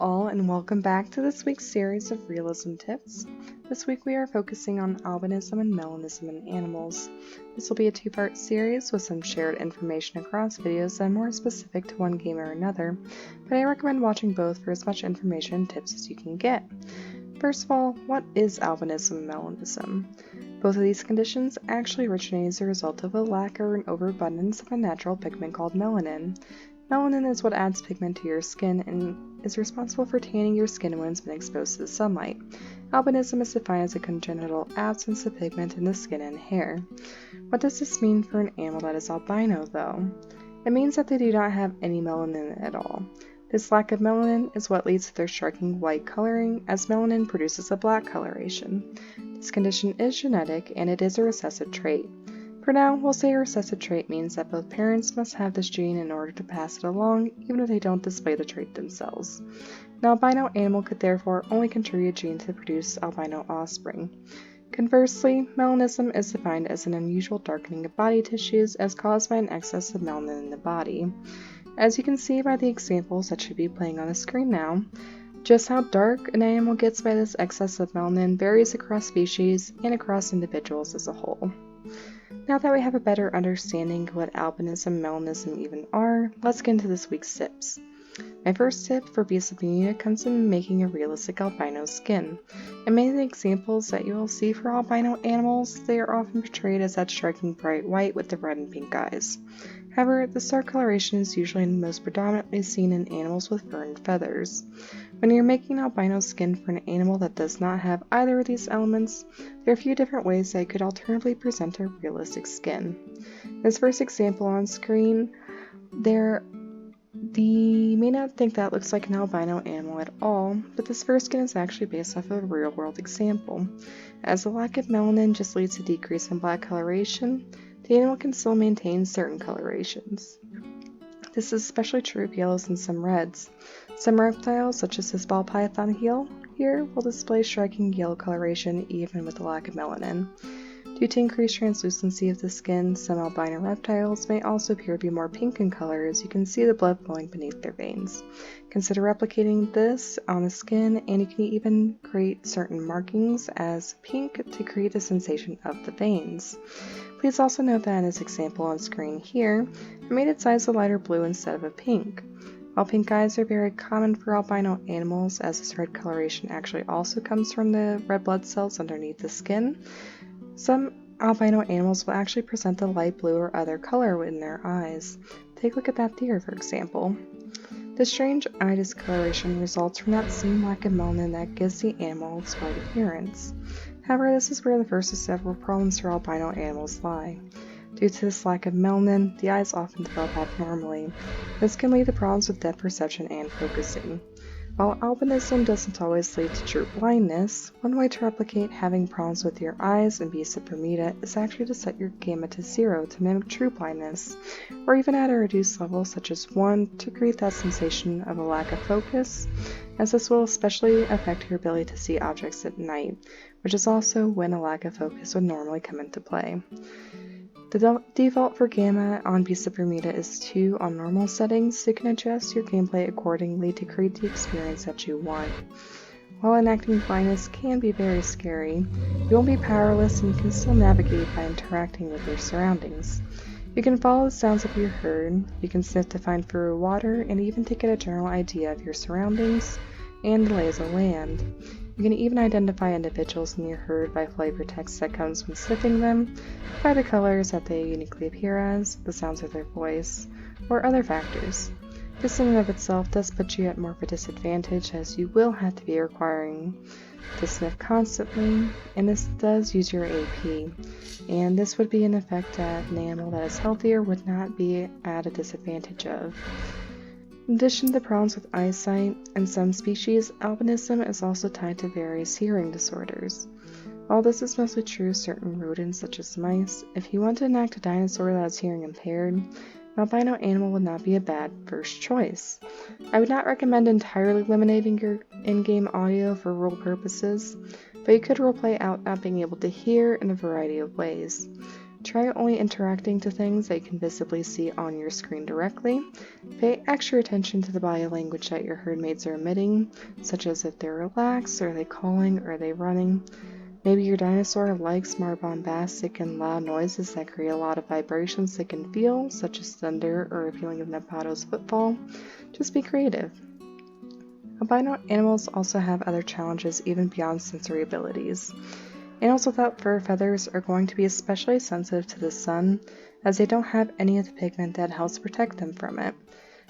all, and welcome back to this week's series of realism tips. This week we are focusing on albinism and melanism in animals. This will be a two-part series with some shared information across videos that are more specific to one game or another, but I recommend watching both for as much information and tips as you can get. First of all, what is albinism and melanism? Both of these conditions actually originate as a result of a lack or an overabundance of a natural pigment called melanin. Melanin is what adds pigment to your skin and is responsible for tanning your skin when it's been exposed to the sunlight. Albinism is defined as a congenital absence of pigment in the skin and hair. What does this mean for an animal that is albino, though? It means that they do not have any melanin at all. This lack of melanin is what leads to their striking white coloring, as melanin produces a black coloration. This condition is genetic, and it is a recessive trait. For now, we'll say a recessive trait means that both parents must have this gene in order to pass it along, even if they don't display the trait themselves. An albino animal could therefore only contribute a gene to produce albino offspring. Conversely, melanism is defined as an unusual darkening of body tissues as caused by an excess of melanin in the body. As you can see by the examples that should be playing on the screen now, just how dark an animal gets by this excess of melanin varies across species and across individuals as a whole. Now that we have a better understanding of what albinism and melanism even are, let's get into this week's tips. My first tip for BoB comes in making a realistic albino skin. In many of the examples that you will see for albino animals, they are often portrayed as that striking bright white with the red and pink eyes. However, the dark coloration is usually most predominantly seen in animals with fur and feathers. When you're making an albino skin for an animal that does not have either of these elements, there are a few different ways that you could alternatively present a realistic skin. In this first example on screen, you may not think that looks like an albino animal at all, but this first skin is actually based off of a real-world example. As the lack of melanin just leads to decrease in black coloration, the animal can still maintain certain colorations. This is especially true of yellows and some reds. Some reptiles, such as this ball python here, will display striking yellow coloration even with the lack of melanin. Due to increased translucency of the skin, some albino reptiles may also appear to be more pink in color as you can see the blood flowing beneath their veins. Consider replicating this on the skin, and you can even create certain markings as pink to create the sensation of the veins. Please also note that in this example on screen here, I made its eyes a lighter blue instead of a pink. While pink eyes are very common for albino animals, as this red coloration actually also comes from the red blood cells underneath the skin, some albino animals will actually present a light blue or other color in their eyes. Take a look at that deer, for example. This strange eye discoloration results from that same lack of melanin that gives the animal its white appearance. However, this is where the first of several problems for albino animals lie. Due to this lack of melanin, the eyes often develop abnormally. This can lead to problems with depth perception and focusing. While albinism doesn't always lead to true blindness, one way to replicate having problems with your eyes in BoB is actually to set your gamma to 0 to mimic true blindness, or even at a reduced level such as 1 to create that sensation of a lack of focus, as this will especially affect your ability to see objects at night, which is also when a lack of focus would normally come into play. The default for gamma on BoB is 2 on normal settings, so you can adjust your gameplay accordingly to create the experience that you want. While enacting blindness can be very scary, you won't be powerless and you can still navigate by interacting with your surroundings. You can follow the sounds of your herd, you can sniff to find food or water, and even to get a general idea of your surroundings and the lays of land. You can even identify individuals in your herd by flavor text that comes when sniffing them, by the colors that they uniquely appear as, the sounds of their voice, or other factors. This in and of itself does put you at more of a disadvantage, as you will have to be requiring to sniff constantly, and this does use your AP, and this would be an effect that an animal that is healthier would not be at a disadvantage of. In addition to the problems with eyesight, in some species, albinism is also tied to various hearing disorders. While this is mostly true of certain rodents such as mice, if you want to enact a dinosaur that is hearing impaired, an albino animal would not be a bad first choice. I would not recommend entirely eliminating your in-game audio for role purposes, but you could roleplay out not being able to hear in a variety of ways. Try only interacting to things that you can visibly see on your screen directly. Pay extra attention to the body language that your herdmates are emitting, such as if they're relaxed, are they calling, or are they running. Maybe your dinosaur likes more bombastic and loud noises that create a lot of vibrations they can feel, such as thunder or a feeling of Nepado's footfall. Just be creative. Albino animals also have other challenges even beyond sensory abilities. Animals without fur feathers are going to be especially sensitive to the sun, as they don't have any of the pigment that helps protect them from it.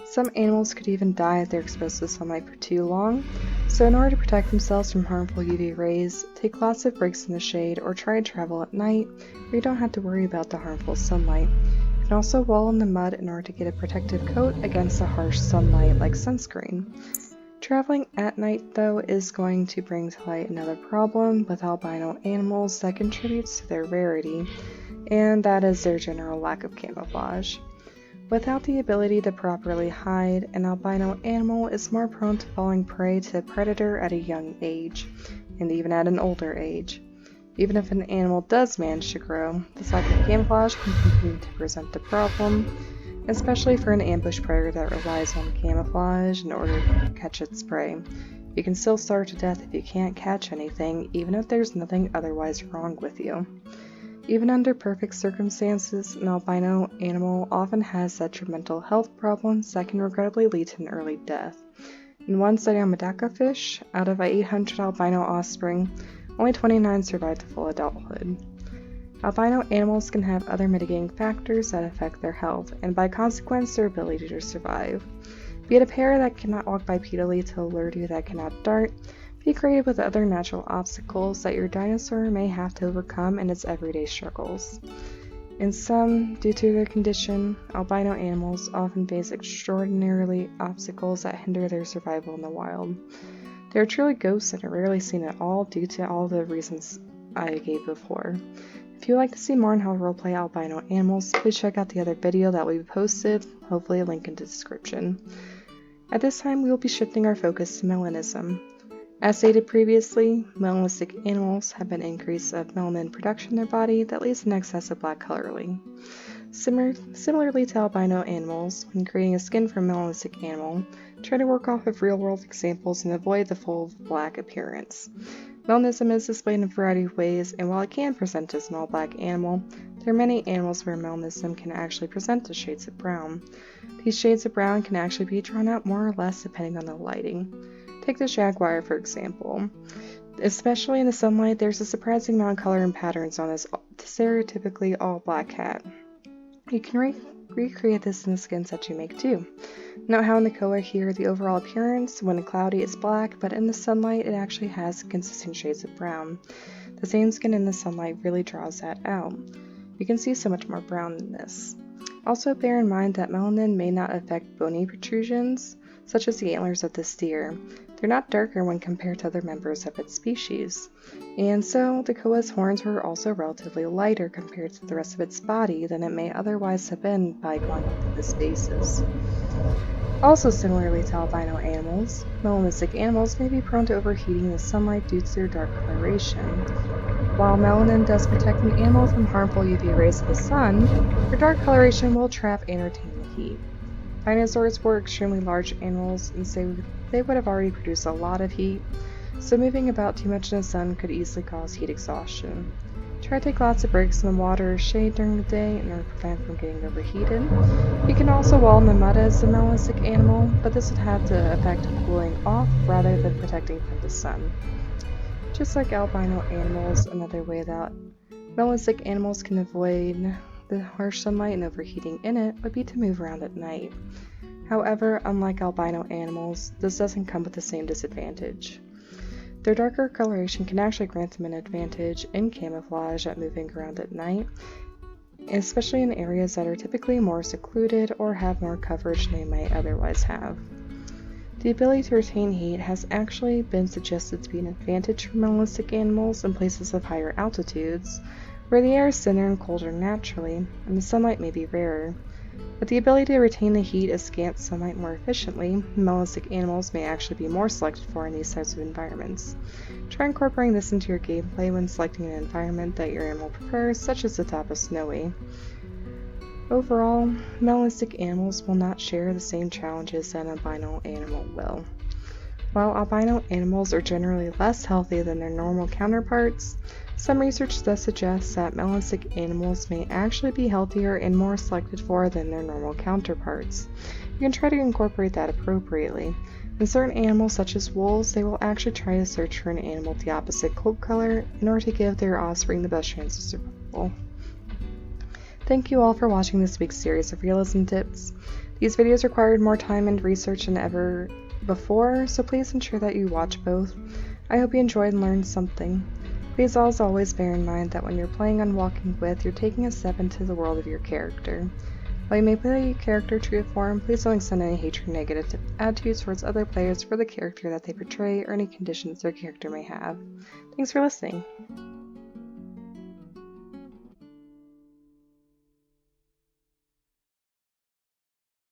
Some animals could even die if they're exposed to sunlight for too long, so in order to protect themselves from harmful UV rays, take lots of breaks in the shade or try to travel at night where you don't have to worry about the harmful sunlight. You can also wallow in the mud in order to get a protective coat against the harsh sunlight like sunscreen. Traveling at night, though, is going to bring to light another problem with albino animals that contributes to their rarity, and that is their general lack of camouflage. Without the ability to properly hide, an albino animal is more prone to falling prey to a predator at a young age, and even at an older age. Even if an animal does manage to grow, this lack of camouflage can continue to present a problem, especially for an ambush predator that relies on camouflage in order to catch its prey. You can still starve to death if you can't catch anything, even if there's nothing otherwise wrong with you. Even under perfect circumstances, an albino animal often has detrimental health problems that can regrettably lead to an early death. In one study on Medaka fish, out of 800 albino offspring, only 29 survived to full adulthood. Albino animals can have other mitigating factors that affect their health, and by consequence their ability to survive. Be it a pair that cannot walk bipedally to a lurdu that cannot dart, be creative with other natural obstacles that your dinosaur may have to overcome in its everyday struggles. In some, due to their condition, albino animals often face extraordinarily obstacles that hinder their survival in the wild. They are truly ghosts and are rarely seen at all due to all the reasons I gave before. If you would like to see more on how to roleplay albino animals, please check out the other video that we posted, hopefully a link in the description. At this time, we will be shifting our focus to melanism. As stated previously, melanistic animals have an increase of melanin production in their body that leads to an excess of black coloring. Similarly to albino animals, when creating a skin for a melanistic animal, try to work off of real-world examples and avoid the full black appearance. Melanism is displayed in a variety of ways, and while it can present as an all-black animal, there are many animals where melanism can actually present as shades of brown. These shades of brown can actually be drawn out more or less depending on the lighting. Take the jaguar, for example. Especially in the sunlight, there's a surprising amount of color and patterns on this stereotypically all-black cat. You can recreate this in the skins that you make too. Note how in the koa here, the overall appearance, when cloudy, is black, but in the sunlight, it actually has consistent shades of brown. The same skin in the sunlight really draws that out. You can see so much more brown in this. Also bear in mind that melanin may not affect bony protrusions, such as the antlers of this deer. They're not darker when compared to other members of its species, and so the koa's horns were also relatively lighter compared to the rest of its body than it may otherwise have been by going into this basis. Also similarly to albino animals, melanistic animals may be prone to overheating in the sunlight due to their dark coloration. While melanin does protect an animal from harmful UV rays of the sun, their dark coloration will trap and retain the heat. Dinosaurs were extremely large animals, and so they would have already produced a lot of heat, so moving about too much in the sun could easily cause heat exhaustion. Try to take lots of breaks in the water or shade during the day in order to prevent from getting overheated. You can also wallow in the mud as a melanistic animal, but this would have the effect of cooling off rather than protecting from the sun. Just like albino animals, another way that melanistic animals can avoid the harsh sunlight and overheating in it would be to move around at night. However, unlike albino animals, this doesn't come with the same disadvantage. Their darker coloration can actually grant them an advantage in camouflage at moving around at night, especially in areas that are typically more secluded or have more coverage than they might otherwise have. The ability to retain heat has actually been suggested to be an advantage for melanistic animals in places of higher altitudes, where the air is thinner and colder naturally, and the sunlight may be rarer. With the ability to retain the heat of scant sunlight more efficiently, melanistic animals may actually be more selected for in these types of environments. Try incorporating this into your gameplay when selecting an environment that your animal prefers, such as the top of Snowy. Overall, melanistic animals will not share the same challenges that an albino animal will. While albino animals are generally less healthy than their normal counterparts, some research does suggest that melanistic animals may actually be healthier and more selected for than their normal counterparts. You can try to incorporate that appropriately. In certain animals, such as wolves, they will actually try to search for an animal with the opposite coat color in order to give their offspring the best chance of survival. Thank you all for watching this week's series of realism tips. These videos required more time and research than ever before, so please ensure that you watch both. I hope you enjoyed and learned something. Please also always bear in mind that when you're playing on Walking With, you're taking a step into the world of your character. While you may play your character true to form, please don't extend any hatred or negative attitudes towards other players for the character that they portray or any conditions their character may have. Thanks for listening.